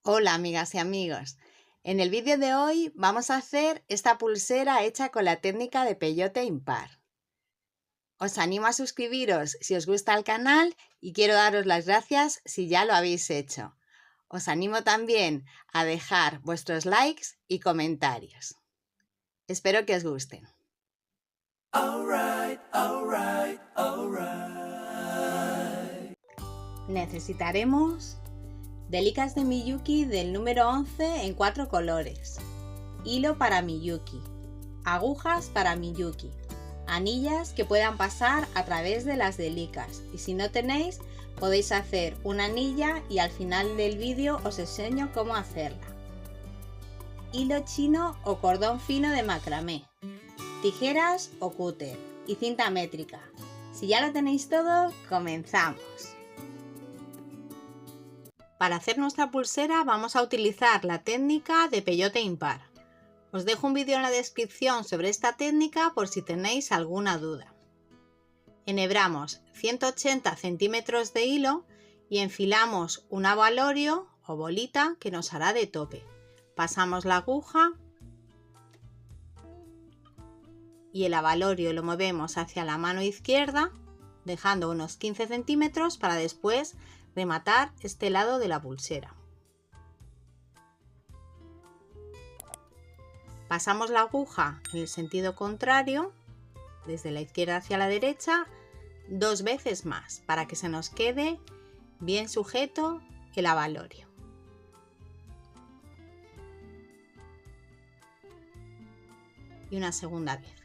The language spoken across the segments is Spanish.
Hola amigas y amigos, en el vídeo de hoy vamos a hacer esta pulsera hecha con la técnica de peyote impar. Os animo a suscribiros si os gusta el canal y quiero daros las gracias si ya lo habéis hecho. Os animo también a dejar vuestros likes y comentarios. Espero que os gusten. Necesitaremos delicas de Miyuki del número 11 en 4 colores, hilo para Miyuki, agujas para Miyuki, anillas que puedan pasar a través de las delicas, y si no tenéis podéis hacer una anilla y al final del vídeo os enseño cómo hacerla, hilo chino o cordón fino de macramé, tijeras o cúter y cinta métrica. Si ya lo tenéis todo, comenzamos. Para hacer nuestra pulsera vamos a utilizar la técnica de peyote impar. Os dejo un vídeo en la descripción sobre esta técnica por si tenéis alguna duda. Enhebramos 180 centímetros de hilo y enfilamos un abalorio o bolita que nos hará de tope. Pasamos la aguja y el abalorio lo movemos hacia la mano izquierda, dejando unos 15 centímetros para después rematar este lado de la pulsera. Pasamos la aguja en el sentido contrario, desde la izquierda hacia la derecha, 2 veces más para que se nos quede bien sujeto el abalorio. Y una segunda vez.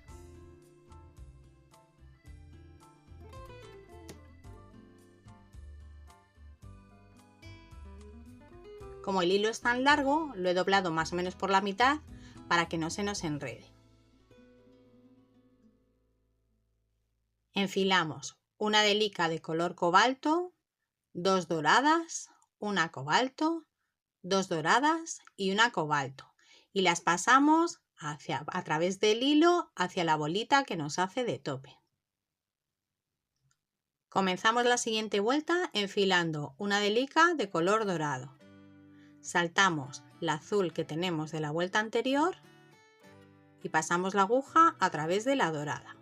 Como el hilo es tan largo, lo he doblado más o menos por la mitad para que no se nos enrede. Enfilamos una delica de color cobalto, 2 doradas, una cobalto, 2 doradas y una cobalto, y las pasamos a través del hilo hacia la bolita que nos hace de tope. Comenzamos la siguiente vuelta enfilando una delica de color dorado. Saltamos la azul que tenemos de la vuelta anterior y pasamos la aguja a través de la dorada.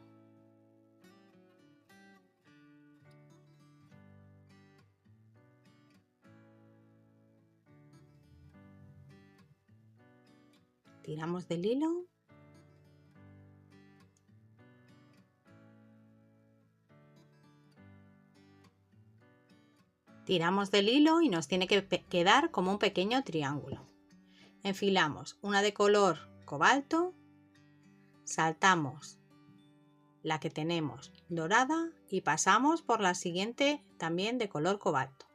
Tiramos del hilo . Tiramos del hilo y nos tiene que quedar como un pequeño triángulo. Enfilamos una de color cobalto, saltamos la que tenemos dorada y pasamos por la siguiente también de color cobalto.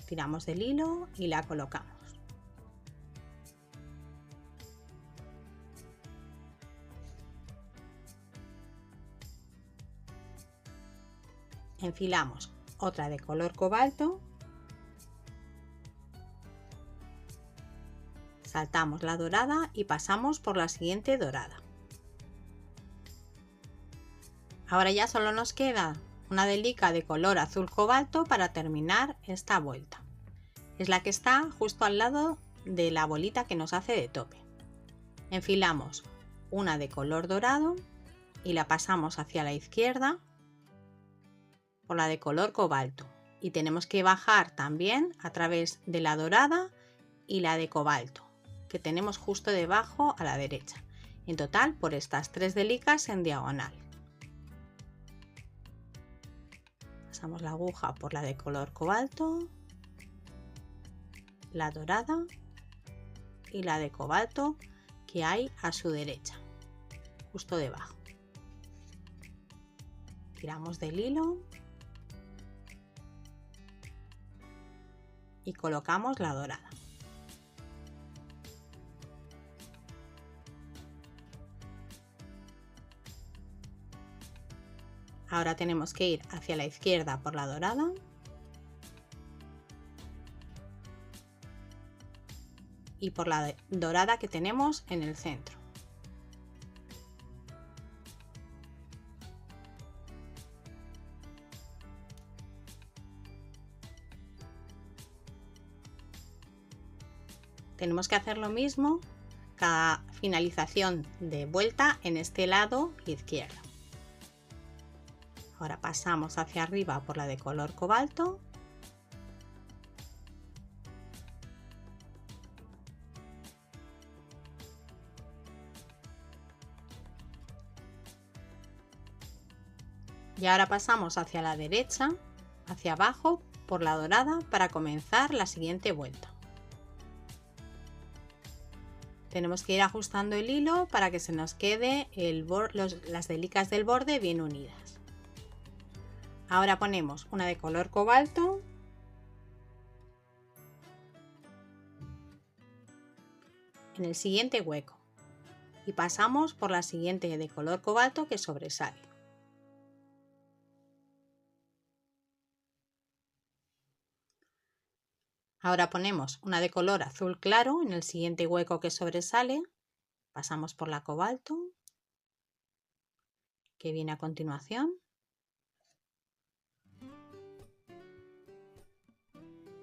Tiramos del hilo y la colocamos. Enfilamos otra de color cobalto, saltamos la dorada y pasamos por la siguiente dorada. Ahora ya solo nos queda una delica de color azul cobalto para terminar esta vuelta. Es la que está justo al lado de la bolita que nos hace de tope. Enfilamos una de color dorado y la pasamos hacia la izquierda por la de color cobalto, y tenemos que bajar también a través de la dorada y la de cobalto que tenemos justo debajo a la derecha, en total por estas 3 delicas en diagonal. Pasamos la aguja por la de color cobalto, la dorada y la de cobalto que hay a su derecha, justo debajo. Tiramos del hilo y colocamos la dorada. Ahora tenemos que ir hacia la izquierda por la dorada y por la dorada que tenemos en el centro. Tenemos que hacer lo mismo cada finalización de vuelta en este lado izquierdo. Ahora pasamos hacia arriba por la de color cobalto. Y ahora pasamos hacia la derecha, hacia abajo por la dorada para comenzar la siguiente vuelta. Tenemos que ir ajustando el hilo para que se nos quede las delicas del borde bien unidas. Ahora ponemos una de color cobalto en el siguiente hueco y pasamos por la siguiente de color cobalto que sobresale. Ahora ponemos una de color azul claro en el siguiente hueco que sobresale, pasamos por la cobalto, que viene a continuación,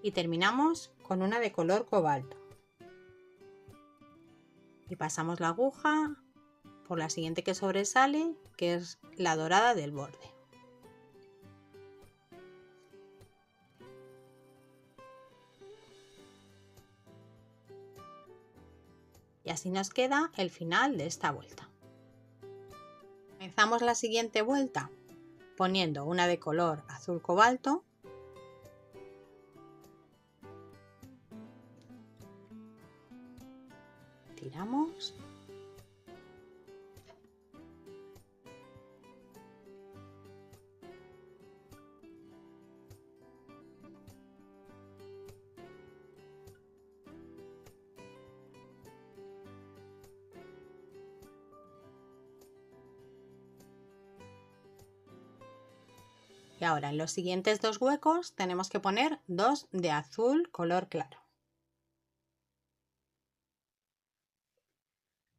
y terminamos con una de color cobalto. Y pasamos la aguja por la siguiente que sobresale, que es la dorada del borde. Y así nos queda el final de esta vuelta. Comenzamos la siguiente vuelta poniendo una de color azul cobalto, tiramos y ahora en los siguientes dos huecos tenemos que poner dos de azul color claro.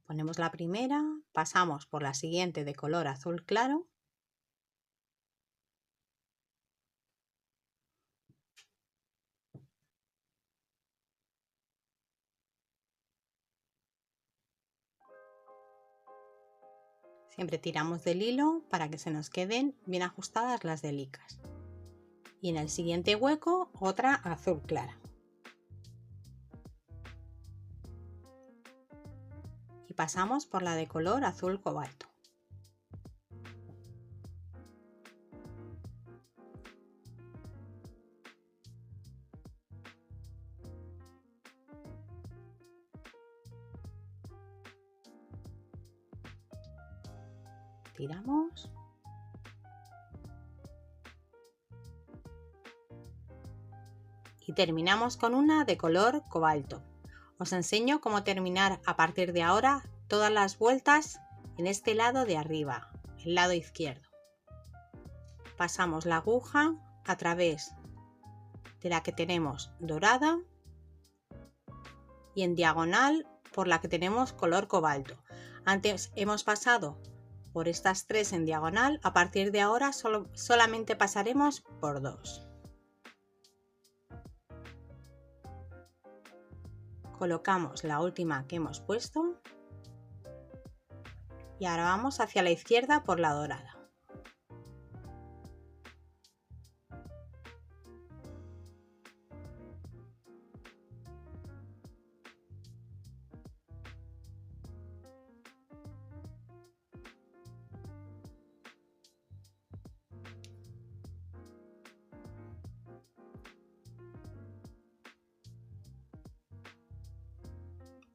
Ponemos la primera, pasamos por la siguiente de color azul claro, siempre tiramos del hilo para que se nos queden bien ajustadas las delicas. Y en el siguiente hueco otra azul clara. Y pasamos por la de color azul cobalto. Tiramos. Y terminamos con una de color cobalto. Os enseño cómo terminar a partir de ahora todas las vueltas en este lado de arriba, el lado izquierdo. Pasamos la aguja a través de la que tenemos dorada y en diagonal por la que tenemos color cobalto. Antes hemos pasado por estas tres en diagonal, a partir de ahora solamente pasaremos por dos. Colocamos la última que hemos puesto y ahora vamos hacia la izquierda por la dorada.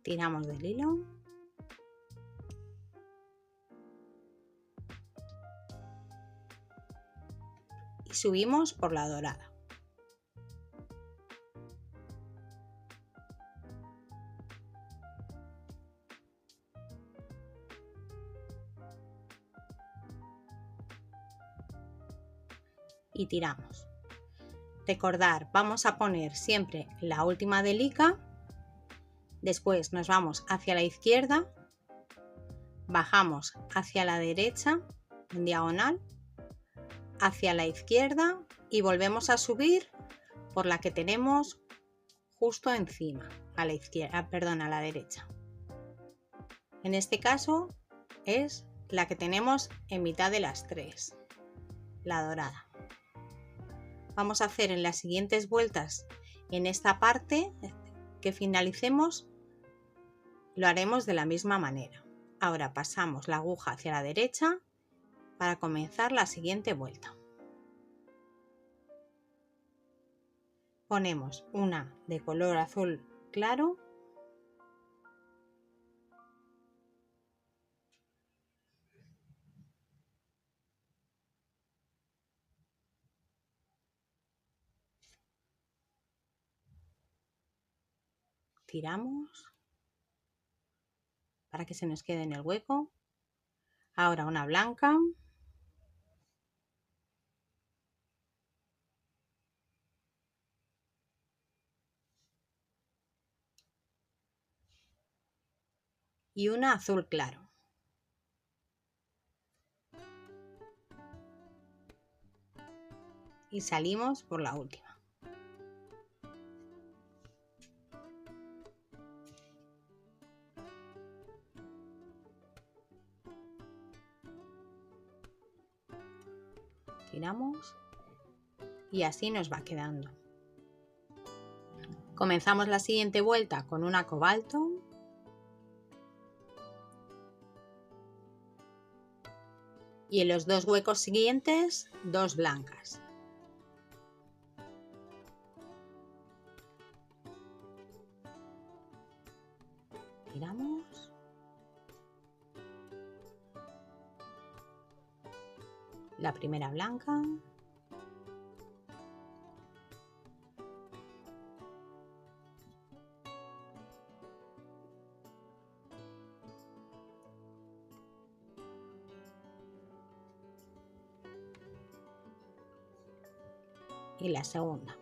Tiramos del hilo y subimos por la dorada. Y tiramos. Recordar, vamos a poner siempre la última delica. Después nos vamos hacia la izquierda, bajamos hacia la derecha en diagonal, hacia la izquierda y volvemos a subir por la que tenemos justo encima. a la izquierda, perdón, a la derecha. En este caso es la que tenemos en mitad de las tres, la dorada. Vamos a hacer en las siguientes vueltas, en esta parte que finalicemos, lo haremos de la misma manera. Ahora pasamos la aguja hacia la derecha para comenzar la siguiente vuelta. Ponemos una de color azul claro, tiramos para que se nos quede en el hueco. Ahora una blanca, y una azul claro. Y salimos por la última. Tiramos y así nos va quedando. Comenzamos la siguiente vuelta con una cobalto. Y en los dos huecos siguientes, dos blancas. Tiramos. La primera blanca. Y la segunda.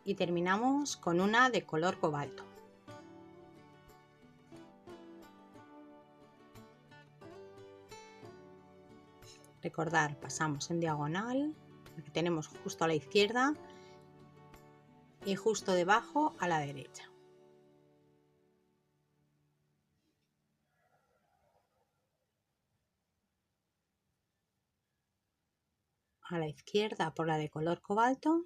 Y terminamos con una de color cobalto. Recordar, pasamos en diagonal, la que tenemos justo a la izquierda y justo debajo a la derecha. A la izquierda por la de color cobalto.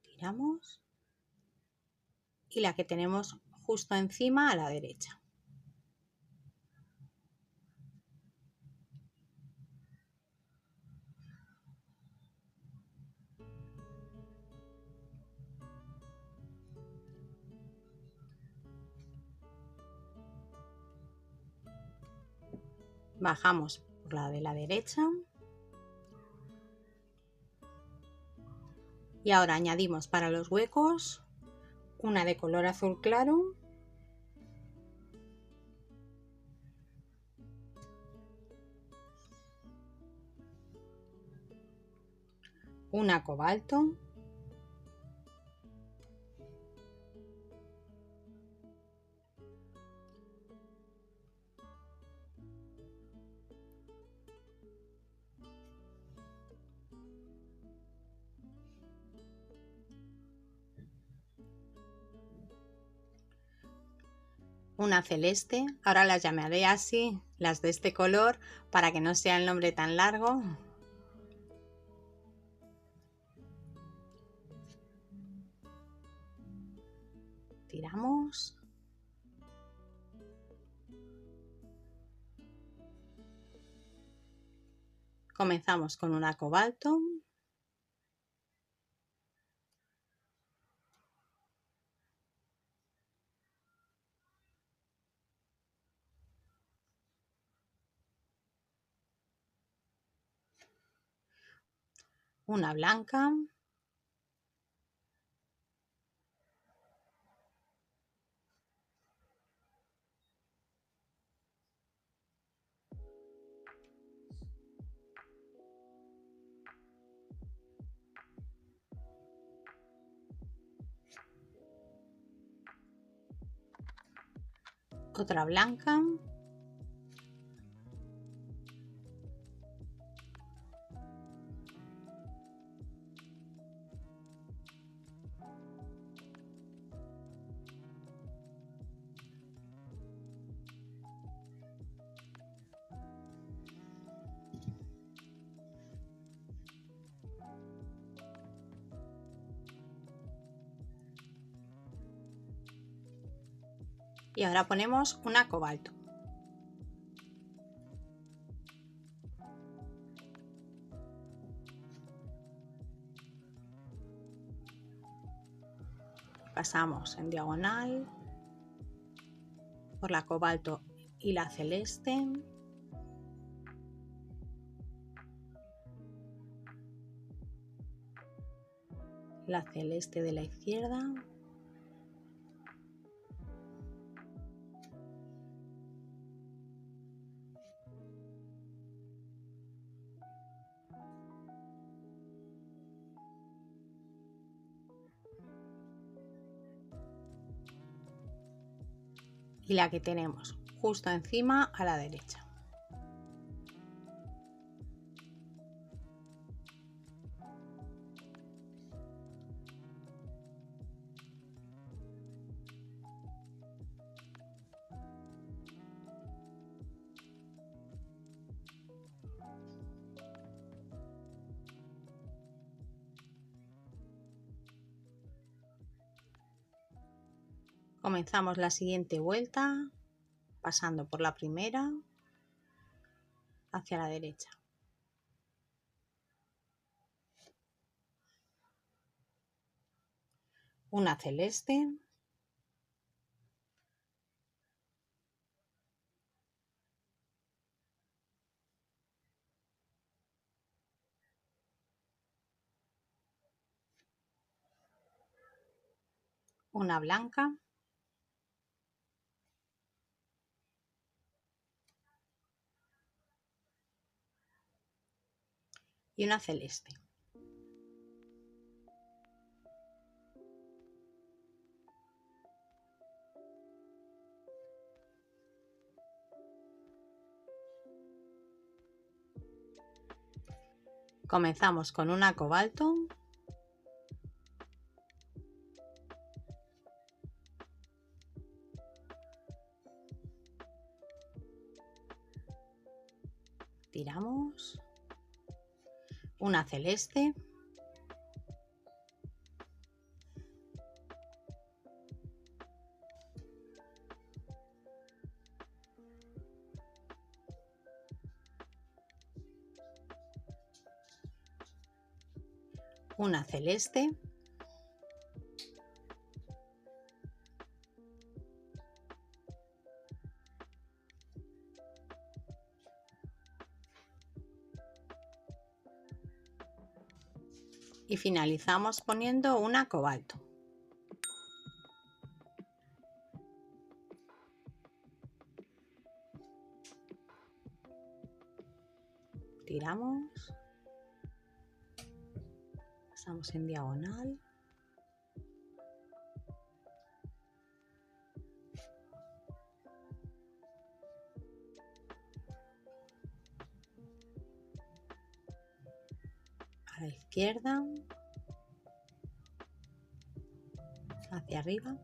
Tiramos. Y la que tenemos justo encima a la derecha. Bajamos por la de la derecha. Y ahora añadimos para los huecos una de color azul claro. Una cobalto. Una celeste, ahora las llamaré así, las de este color, para que no sea el nombre tan largo. Tiramos. Comenzamos con una cobalto. Una blanca. otra blanca, y ahora ponemos una cobalto. Pasamos en diagonal por la cobalto y la celeste. La celeste de la izquierda. Y la que tenemos justo encima a la derecha. Comenzamos la siguiente vuelta pasando por la primera hacia la derecha. Una celeste. Una blanca. Y una celeste. Comenzamos con una cobalto. Tiramos. Una celeste. Una celeste. Y finalizamos poniendo una cobalto. Tiramos. Pasamos en diagonal. A la izquierda. Hacia arriba.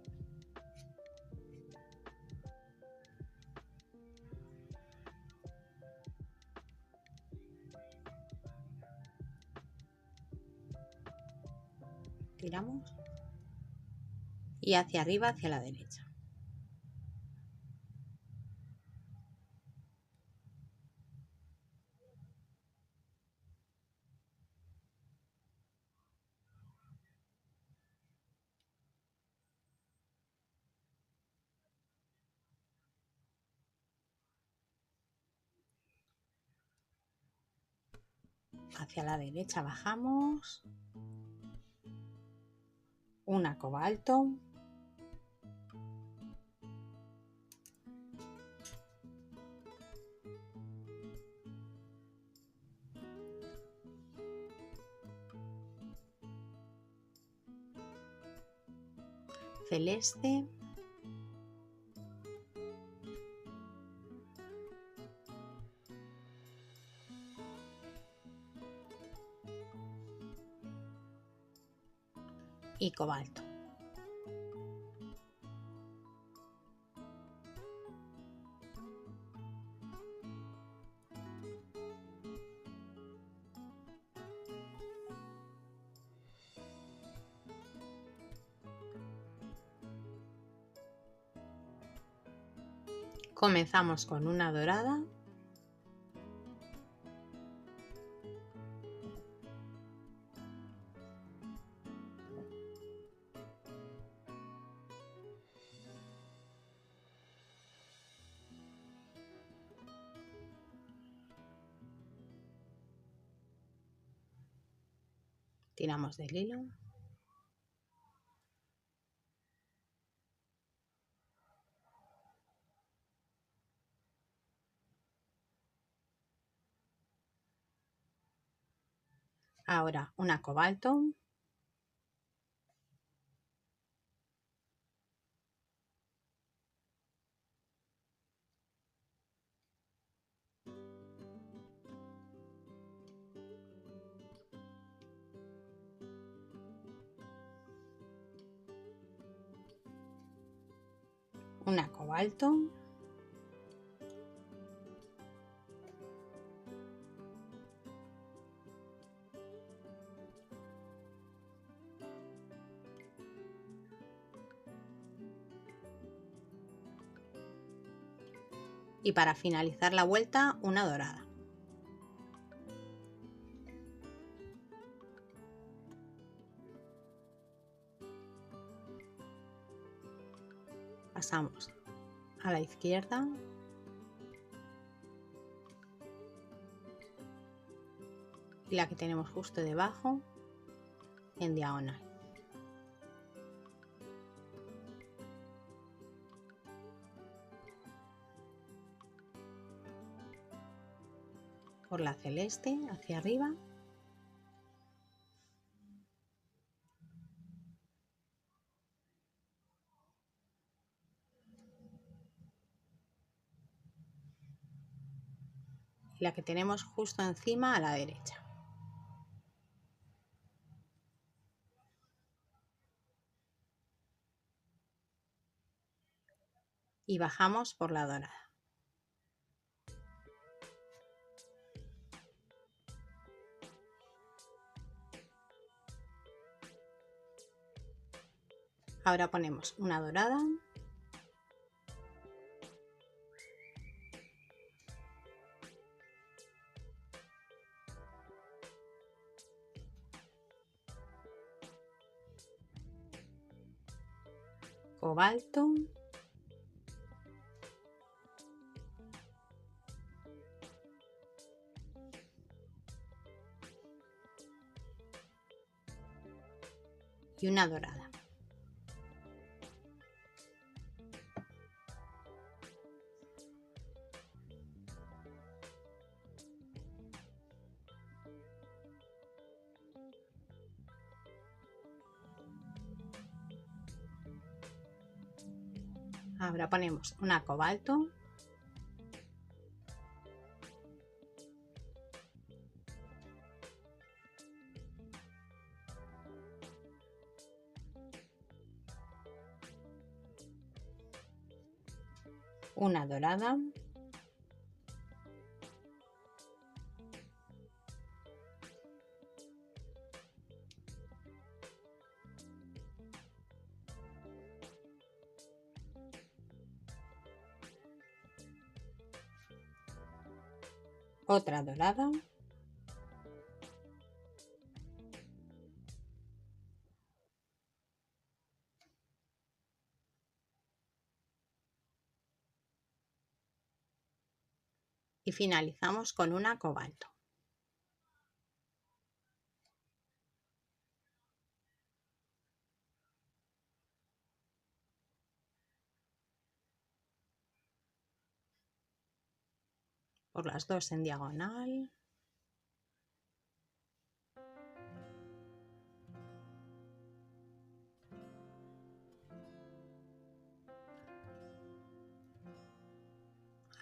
Tiramos. Y hacia arriba, hacia la derecha. Hacia la derecha bajamos. Una cobalto. Celeste. y cobalto. Comenzamos con una dorada, tiramos del hilo, ahora una cobalto, una cobalto, y para finalizar la vuelta una dorada. Pasamos a la izquierda y la que tenemos justo debajo en diagonal. Por la celeste hacia arriba. Y la que tenemos justo encima a la derecha. Y bajamos por la dorada. Ahora ponemos una dorada, cobalto, y una dorada. Ahora ponemos una cobalto, una dorada, otra dorada, y finalizamos con una cobalto. Por las dos en diagonal.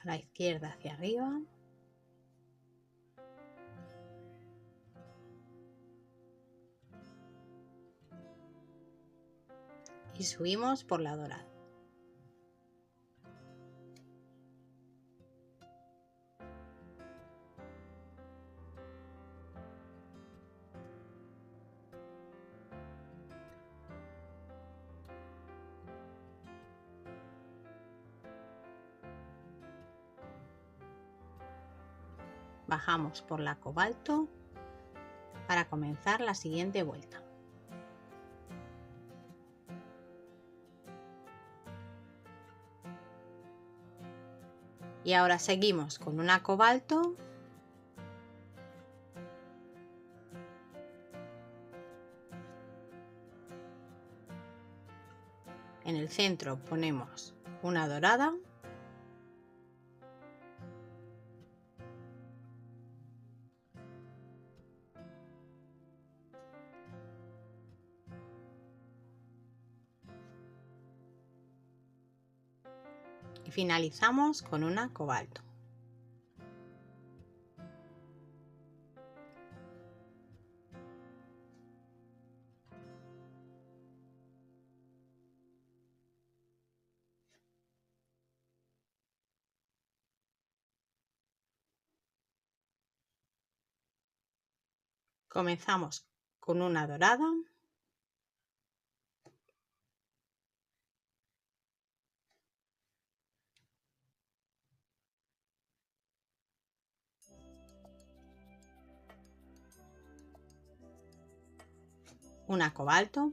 A la izquierda hacia arriba. y subimos por la dorada. Bajamos por la cobalto para comenzar la siguiente vuelta. Y ahora seguimos con una cobalto en el centro, ponemos una dorada y finalizamos con una cobalto. Comenzamos con una dorada una cobalto,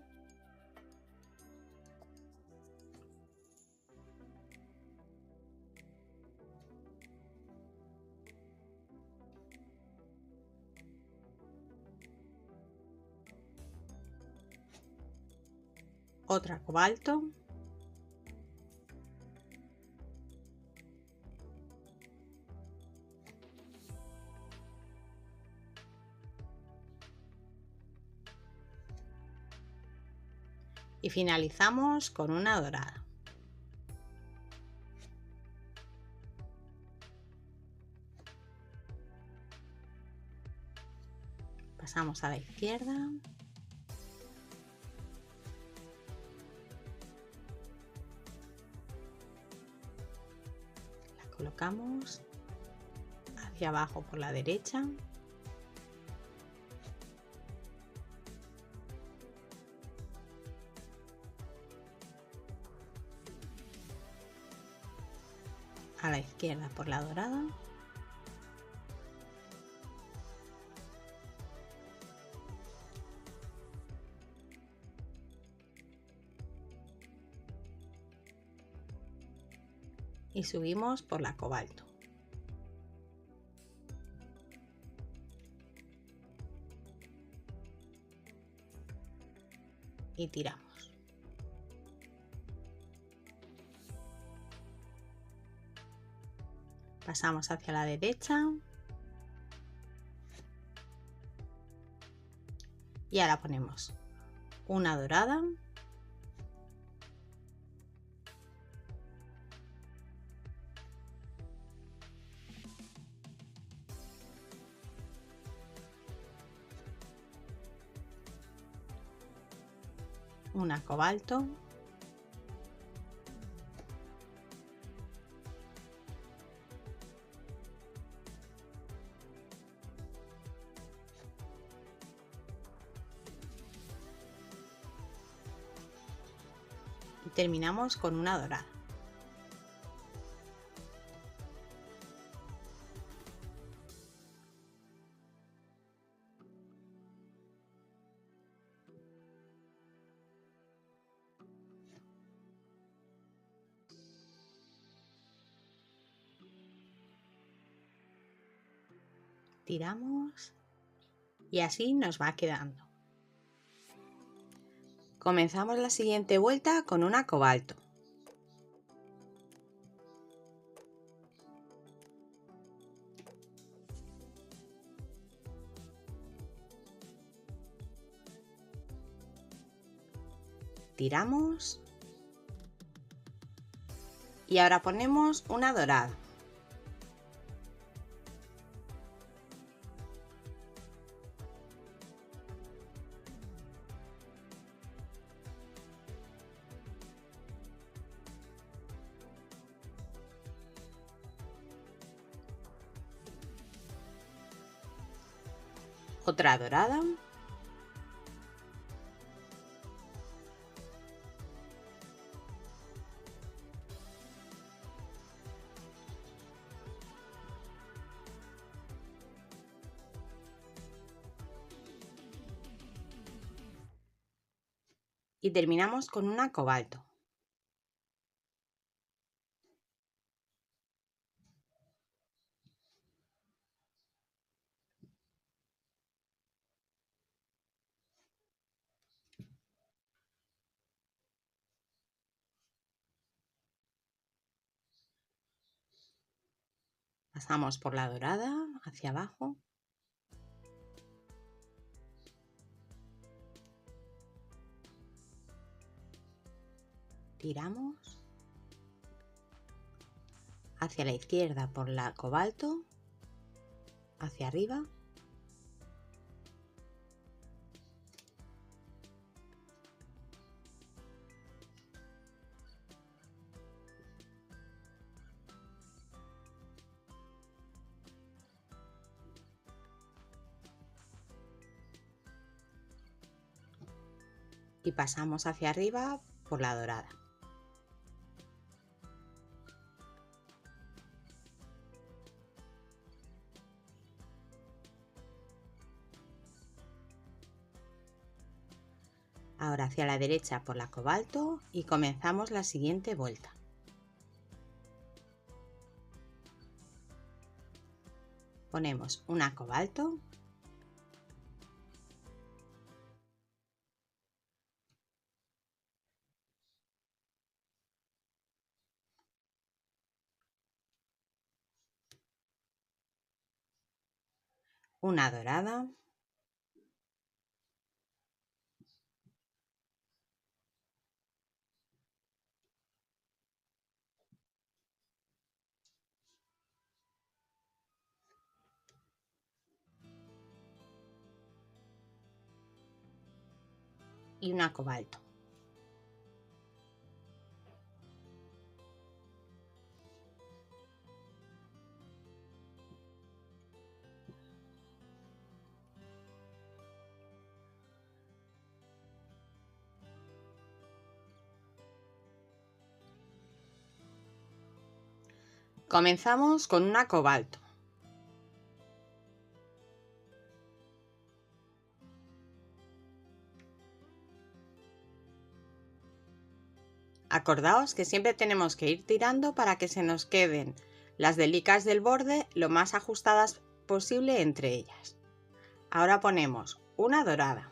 otra cobalto, y finalizamos con una dorada. Pasamos a la izquierda. La colocamos hacia abajo por la derecha. A la izquierda por la dorada. Y subimos por la cobalto. Y tiramos. Pasamos hacia la derecha. Y ahora ponemos una dorada. Una cobalto. Y terminamos con una dorada. Tiramos y así nos va quedando. Comenzamos la siguiente vuelta con una cobalto. Tiramos y ahora ponemos una dorada. Otra dorada. Y terminamos con una cobalto. Pasamos por la dorada hacia abajo. Tiramos hacia la izquierda por la cobalto, hacia arriba. Y pasamos hacia arriba por la dorada. Ahora hacia la derecha por la cobalto y comenzamos la siguiente vuelta. Ponemos una cobalto. Una dorada. Y una cobalto. Comenzamos con una cobalto. Acordaos que siempre tenemos que ir tirando para que se nos queden las delicas del borde lo más ajustadas posible entre ellas. Ahora ponemos una dorada.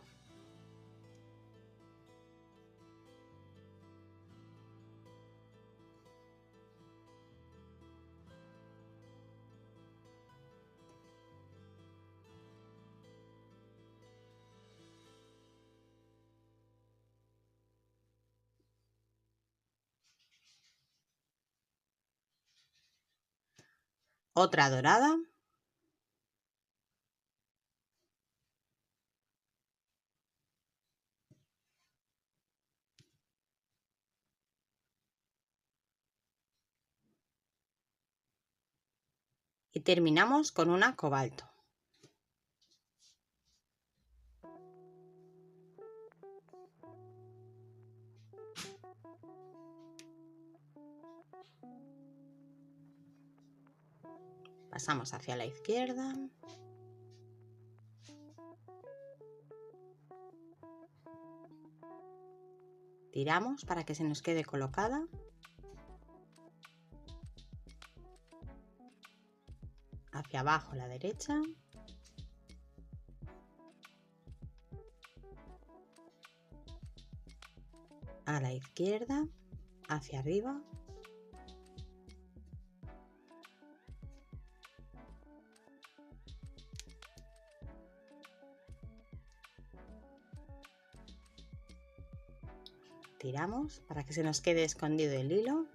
Otra dorada. Y terminamos con una cobalto. Pasamos hacia la izquierda. Tiramos para que se nos quede colocada. Hacia abajo a la derecha. A la izquierda. Hacia arriba. Tiramos para que se nos quede escondido el hilo.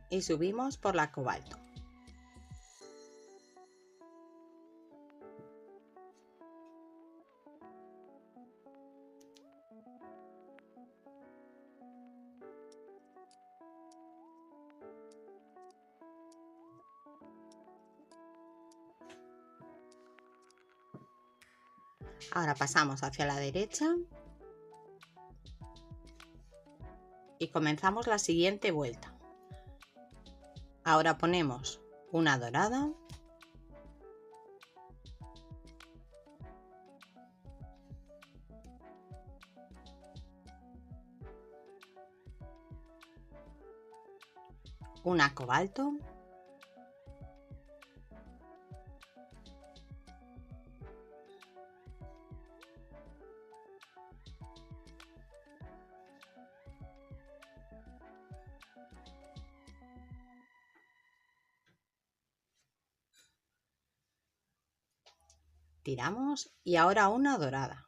Y subimos por la cobalto. Ahora pasamos hacia la derecha y comenzamos la siguiente vuelta. Ahora ponemos una dorada, una cobalto, tiramos y ahora una dorada.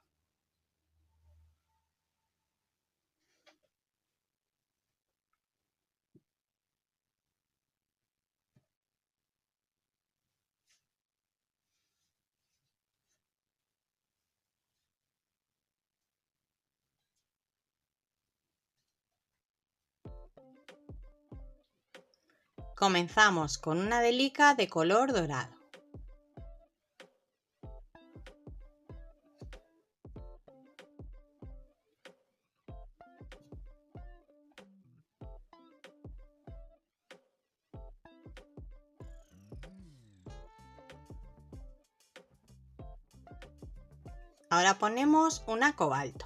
Comenzamos con una delica de color dorado. Ahora ponemos una cobalto.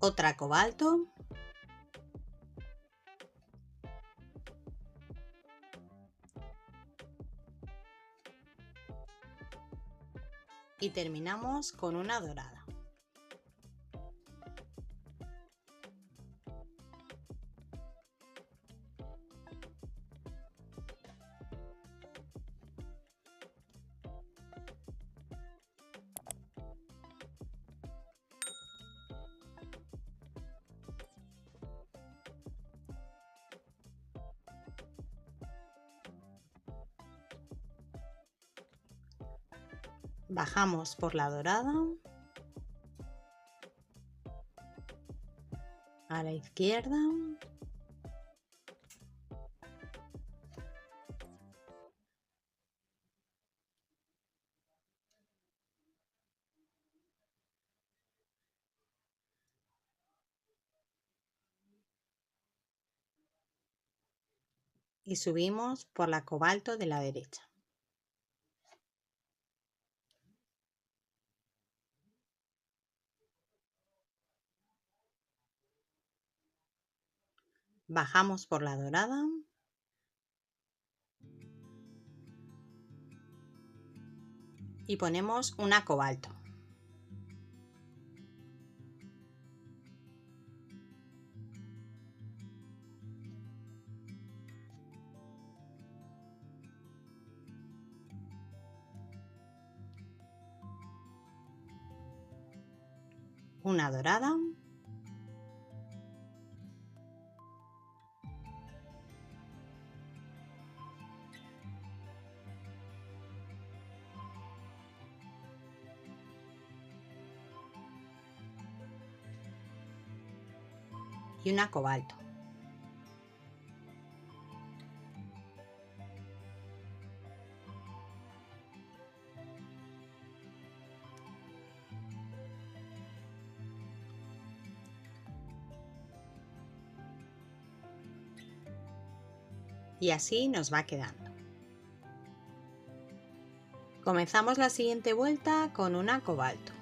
Otra cobalto. Y terminamos con una dorada. Bajamos por la dorada, a la izquierda y subimos por la cobalto de la derecha. Bajamos por la dorada y ponemos una cobalto. Una dorada y una cobalto. Y así nos va quedando. Comenzamos la siguiente vuelta con una cobalto.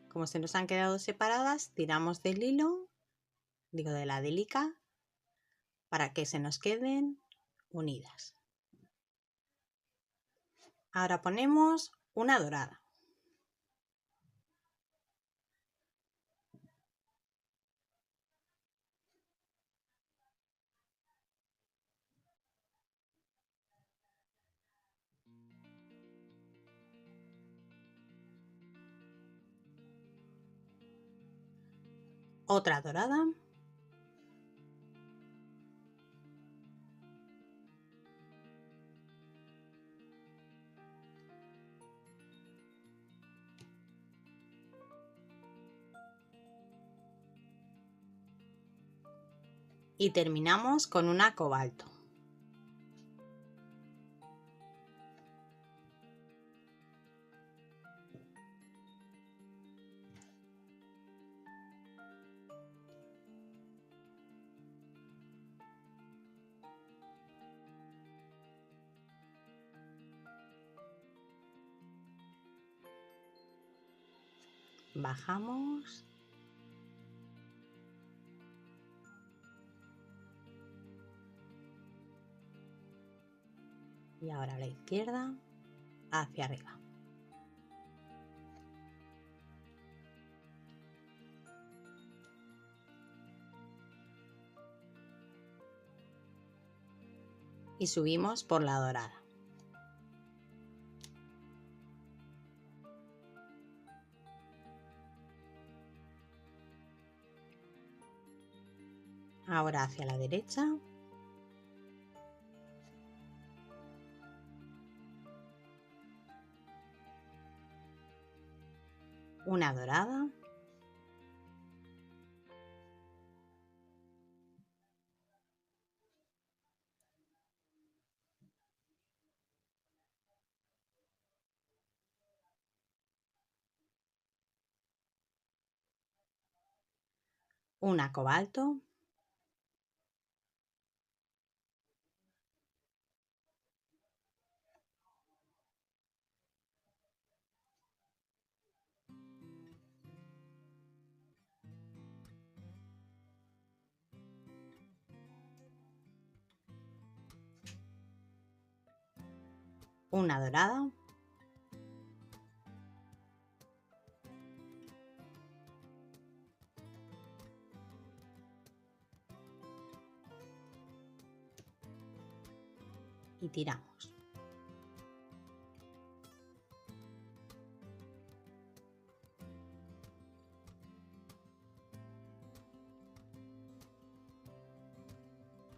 Como se nos han quedado separadas, tiramos del hilo, de la delica, para que se nos queden unidas. Ahora ponemos una dorada. otra dorada, y terminamos con una cobalto. Bajamos. Y ahora a la izquierda, hacia arriba. Y subimos por la dorada. Ahora hacia la derecha. Una dorada. Una cobalto. Una dorada. Y tiramos.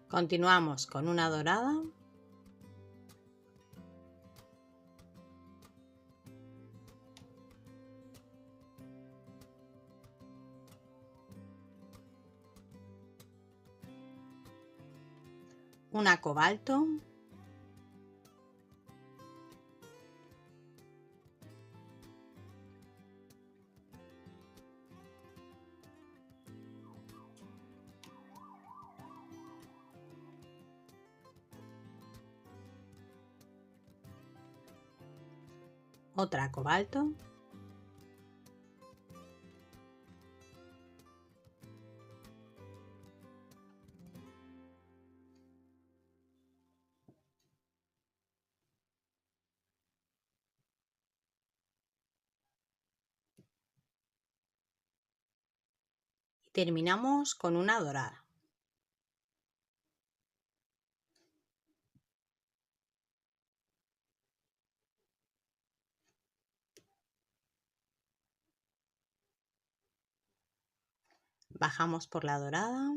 Continuamos con una dorada. Una cobalto. Otra cobalto. Y terminamos con una dorada. Bajamos por la dorada.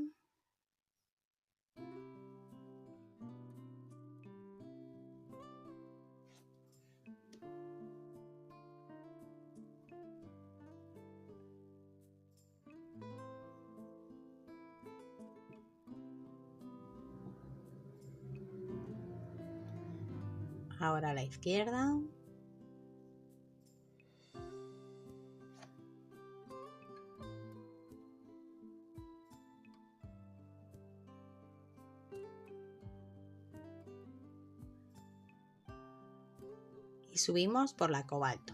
Ahora a la izquierda. Y subimos por la cobalto.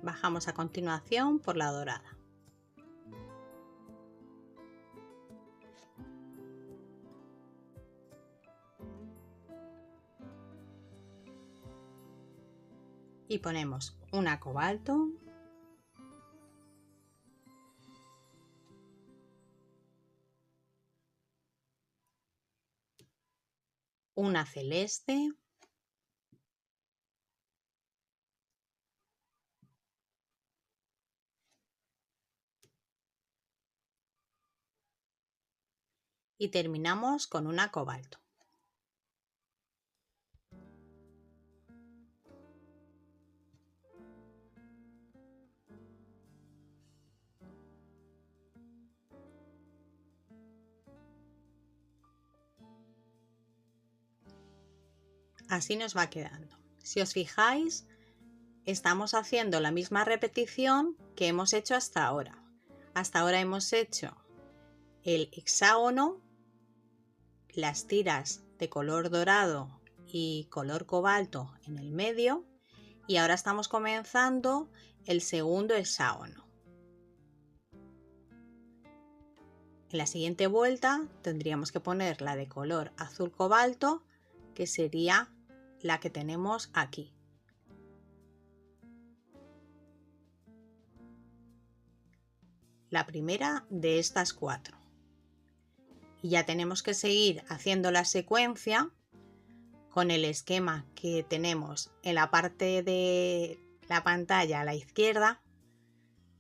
Bajamos a continuación por la dorada. Y ponemos una cobalto. una celeste, y terminamos con una cobalto. Así nos va quedando. Si os fijáis, estamos haciendo la misma repetición que hemos hecho hasta ahora. Hasta ahora hemos hecho el hexágono, las tiras de color dorado y color cobalto en el medio, y ahora estamos comenzando el segundo hexágono. En la siguiente vuelta tendríamos que poner la de color azul cobalto, que sería la que tenemos aquí. La primera de estas 4. Y ya tenemos que seguir haciendo la secuencia con el esquema que tenemos en la parte de la pantalla a la izquierda.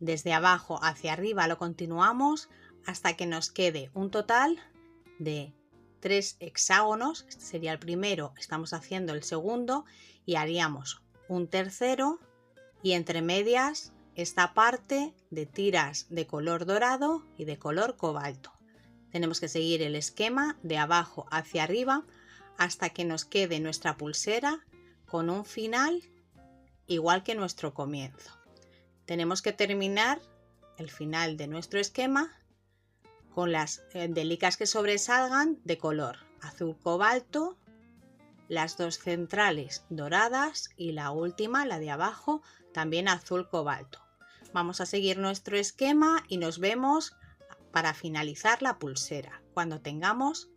Desde abajo hacia arriba lo continuamos hasta que nos quede un total de 3 hexágonos. Este sería el primero, estamos haciendo el segundo y haríamos un tercero, y entre medias esta parte de tiras de color dorado y de color cobalto. Tenemos que seguir el esquema de abajo hacia arriba hasta que nos quede nuestra pulsera con un final igual que nuestro comienzo. Tenemos que terminar el final de nuestro esquema con las delicas que sobresalgan de color azul cobalto, las 2 centrales doradas y la última, la de abajo, también azul cobalto. Vamos a seguir nuestro esquema y nos vemos para finalizar la pulsera cuando tengamos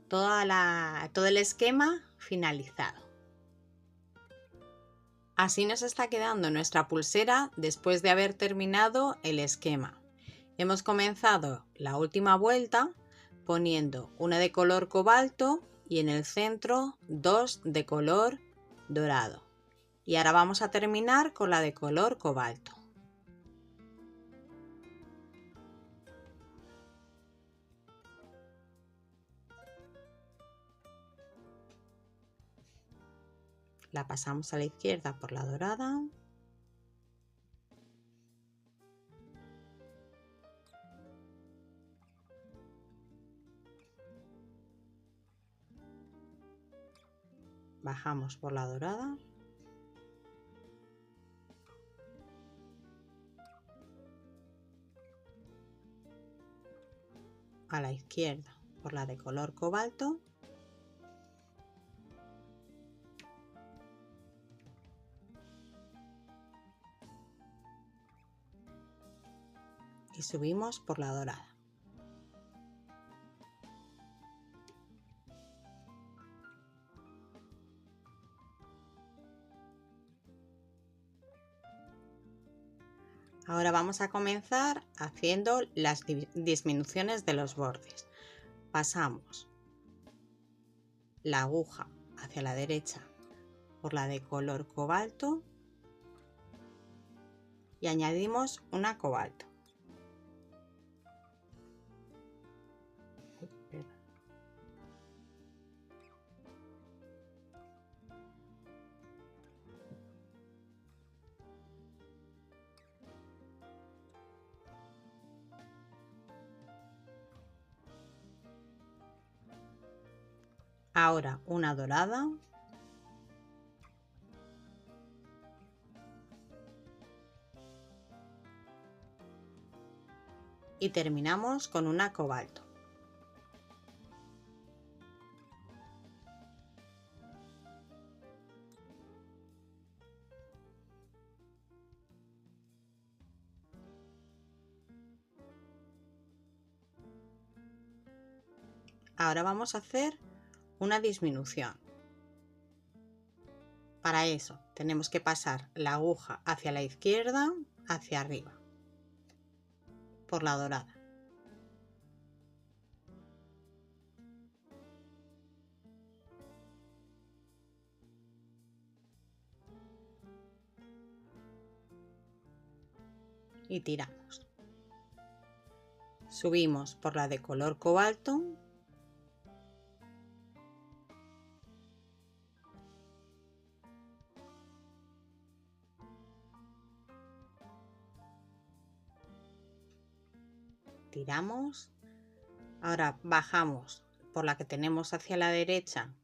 todo el esquema finalizado. Así nos está quedando nuestra pulsera después de haber terminado el esquema. Hemos comenzado la última vuelta poniendo una de color cobalto y en el centro 2 de color dorado. Y ahora vamos a terminar con la de color cobalto. La pasamos a la izquierda por la dorada. Bajamos por la dorada. A la izquierda por la de color cobalto. Y subimos por la dorada. Ahora vamos a comenzar haciendo las disminuciones de los bordes. Pasamos la aguja hacia la derecha por la de color cobalto y añadimos una cobalto. Ahora una dorada. Y terminamos con una cobalto. Ahora vamos a hacer una disminución. Para eso tenemos que pasar la aguja hacia la izquierda, hacia arriba, por la dorada. y tiramos. Subimos por la de color cobalto tiramos. Ahora bajamos por la que tenemos hacia la derecha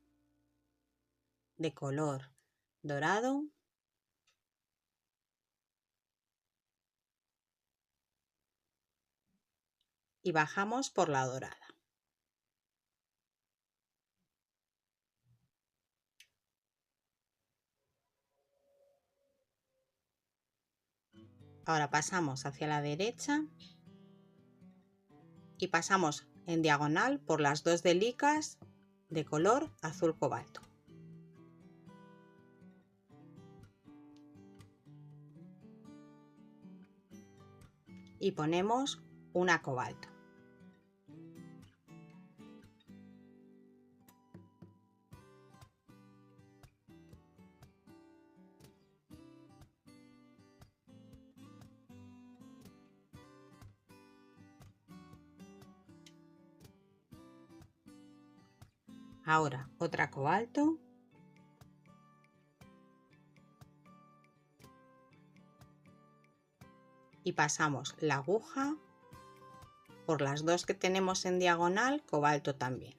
de color dorado y bajamos por la dorada. Ahora pasamos hacia la derecha y pasamos en diagonal por las dos delicas de color azul cobalto. Y ponemos una cobalto. Ahora otra cobalto. Y pasamos la aguja por las dos que tenemos en diagonal, cobalto también.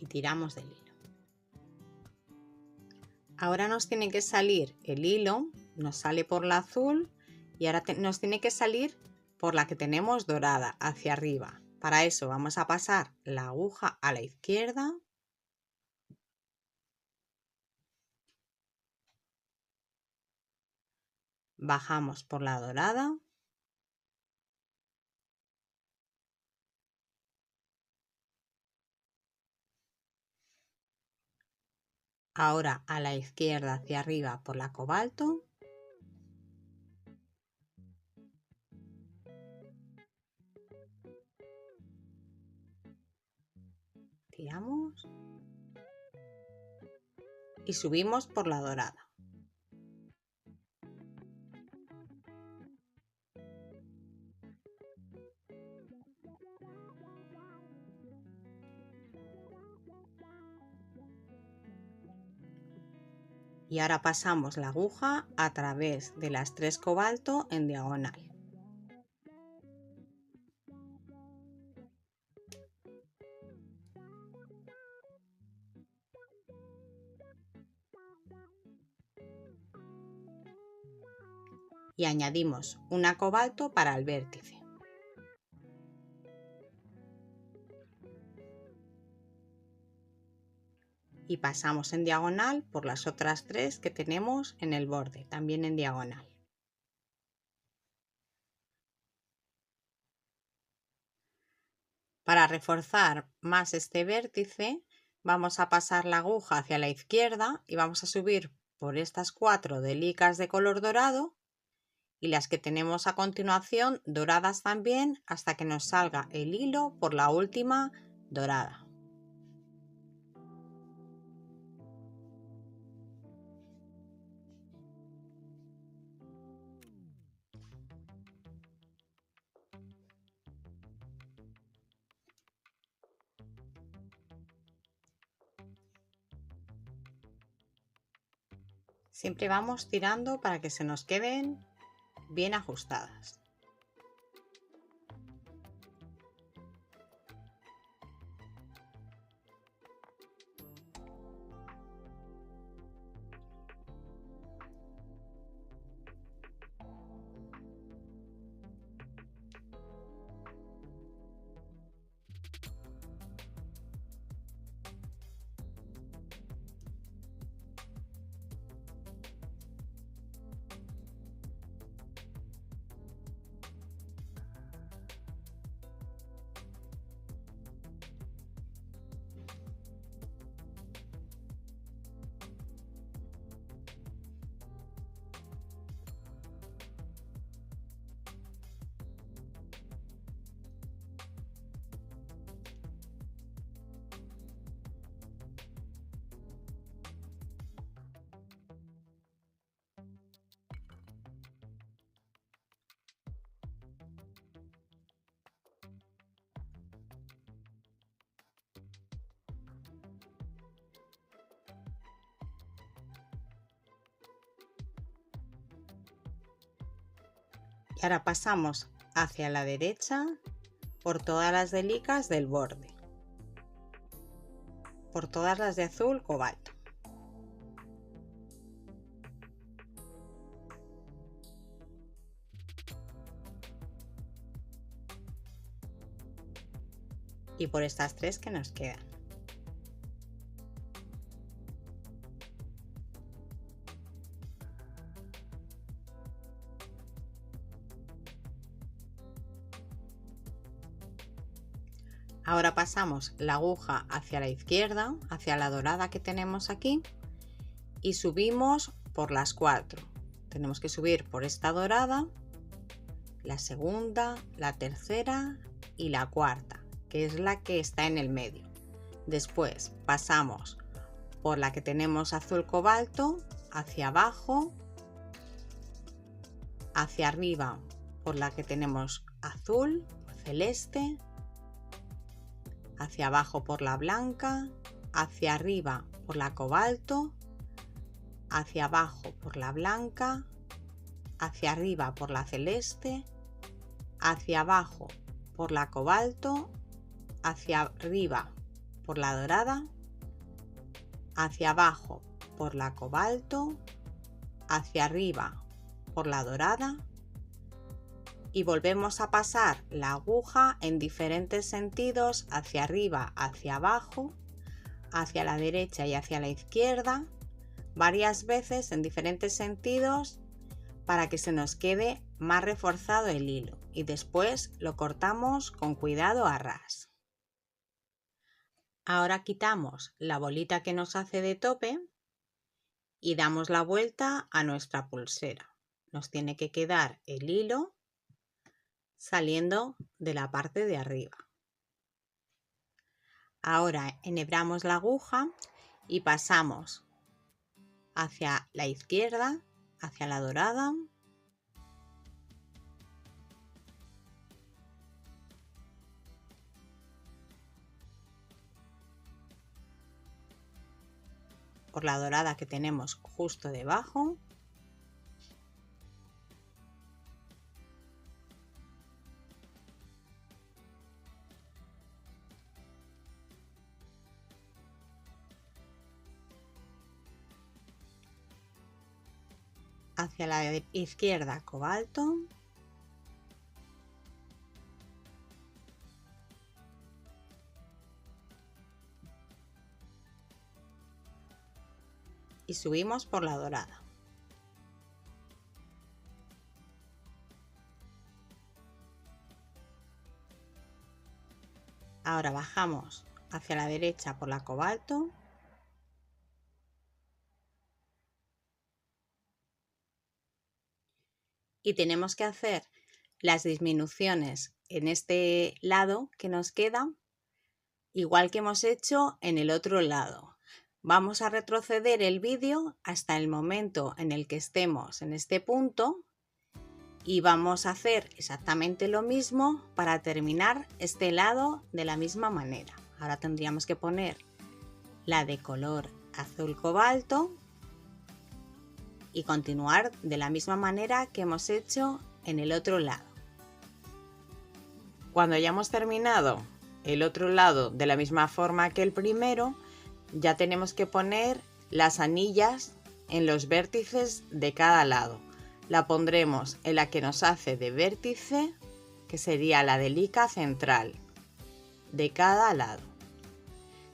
Y tiramos del hilo. Ahora nos tiene que salir el hilo, nos sale por la azul y ahora nos tiene que salir por la que tenemos dorada hacia arriba. Para eso vamos a pasar la aguja a la izquierda. Bajamos por la dorada. Ahora a la izquierda hacia arriba por la cobalto. Tiramos. Y subimos por la dorada. Y ahora pasamos la aguja a través de las tres cobalto en diagonal. Y añadimos una cobalto para el vértice. Y pasamos en diagonal por las otras tres que tenemos en el borde, también en diagonal. Para reforzar más este vértice, vamos a pasar la aguja hacia la izquierda y vamos a subir por estas cuatro delicas de color dorado y las que tenemos a continuación doradas también hasta que nos salga el hilo por la última dorada. Siempre vamos tirando para que se nos queden bien ajustadas. Y ahora pasamos hacia la derecha por todas las delicas del borde, por todas las de azul cobalto. Y por estas tres que nos quedan. Ahora pasamos la aguja hacia la izquierda, hacia la dorada que tenemos aquí, y subimos por las 4. Tenemos que subir por esta dorada, la segunda, la tercera y la cuarta, que es la que está en el medio. Después pasamos por la que tenemos azul cobalto, hacia abajo, hacia arriba por la que tenemos azul, celeste, hacia abajo por la blanca, hacia arriba por la cobalto, hacia abajo por la blanca, hacia arriba por la celeste, hacia abajo por la cobalto, hacia arriba por la dorada, hacia abajo por la cobalto, hacia arriba por la dorada, y volvemos a pasar la aguja en diferentes sentidos, hacia arriba, hacia abajo, hacia la derecha y hacia la izquierda, varias veces en diferentes sentidos para que se nos quede más reforzado el hilo, y después lo cortamos con cuidado a ras. Ahora quitamos la bolita que nos hace de tope y damos la vuelta a nuestra pulsera. Nos tiene que quedar el hilo saliendo de la parte de arriba. Ahora enhebramos la aguja y pasamos hacia la izquierda, hacia la dorada, por la dorada que tenemos justo debajo, hacia la izquierda cobalto, y subimos por la dorada. Ahora bajamos hacia la derecha por la cobalto, y tenemos que hacer las disminuciones en este lado que nos queda, igual que hemos hecho en el otro lado. Vamos a retroceder el vídeo hasta el momento en el que estemos en este punto y vamos a hacer exactamente lo mismo para terminar este lado de la misma manera. Ahora tendríamos que poner la de color azul cobalto y continuar de la misma manera que hemos hecho en el otro lado. Cuando hayamos terminado el otro lado de la misma forma que el primero, ya tenemos que poner las anillas en los vértices de cada lado. La pondremos en la que nos hace de vértice, que sería la delica central de cada lado.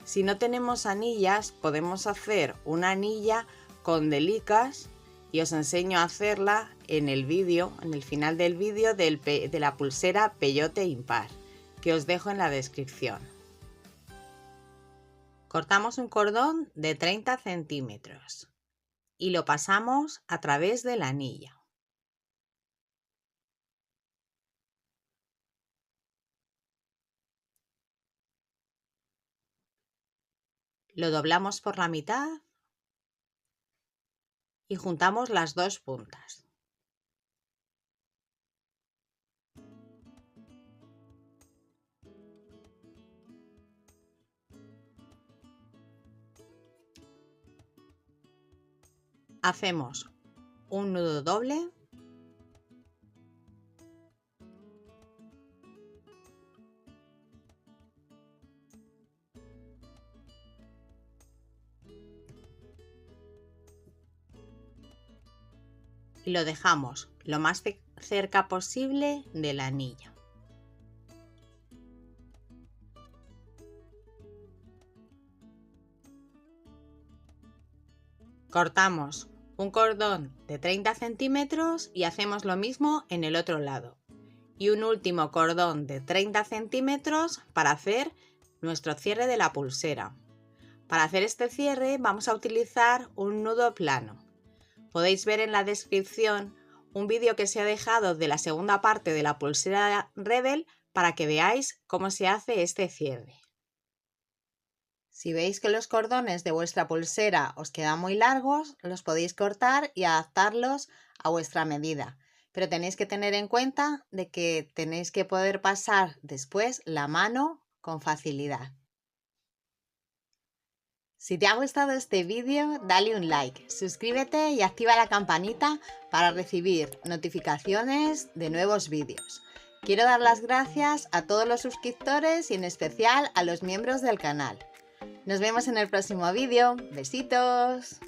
Si no tenemos anillas, podemos hacer una anilla con delicas y os enseño a hacerla en el vídeo, en el final del vídeo de la pulsera peyote impar, que os dejo en la descripción. Cortamos un cordón de 30 centímetros y lo pasamos a través de la anilla. Lo doblamos por la mitad y juntamos las dos puntas. Hacemos un nudo doble y lo dejamos lo más cerca posible de la anilla. Cortamos un cordón de 30 centímetros y hacemos lo mismo en el otro lado. Y un último cordón de 30 centímetros para hacer nuestro cierre de la pulsera. Para hacer este cierre vamos a utilizar un nudo plano. Podéis ver en la descripción un vídeo que se ha dejado de la segunda parte de la pulsera Rebel para que veáis cómo se hace este cierre. Si veis que los cordones de vuestra pulsera os quedan muy largos, los podéis cortar y adaptarlos a vuestra medida. Pero tenéis que tener en cuenta de que tenéis que poder pasar después la mano con facilidad. Si te ha gustado este vídeo, dale un like, suscríbete y activa la campanita para recibir notificaciones de nuevos vídeos. Quiero dar las gracias a todos los suscriptores y en especial a los miembros del canal. Nos vemos en el próximo vídeo. ¡Besitos!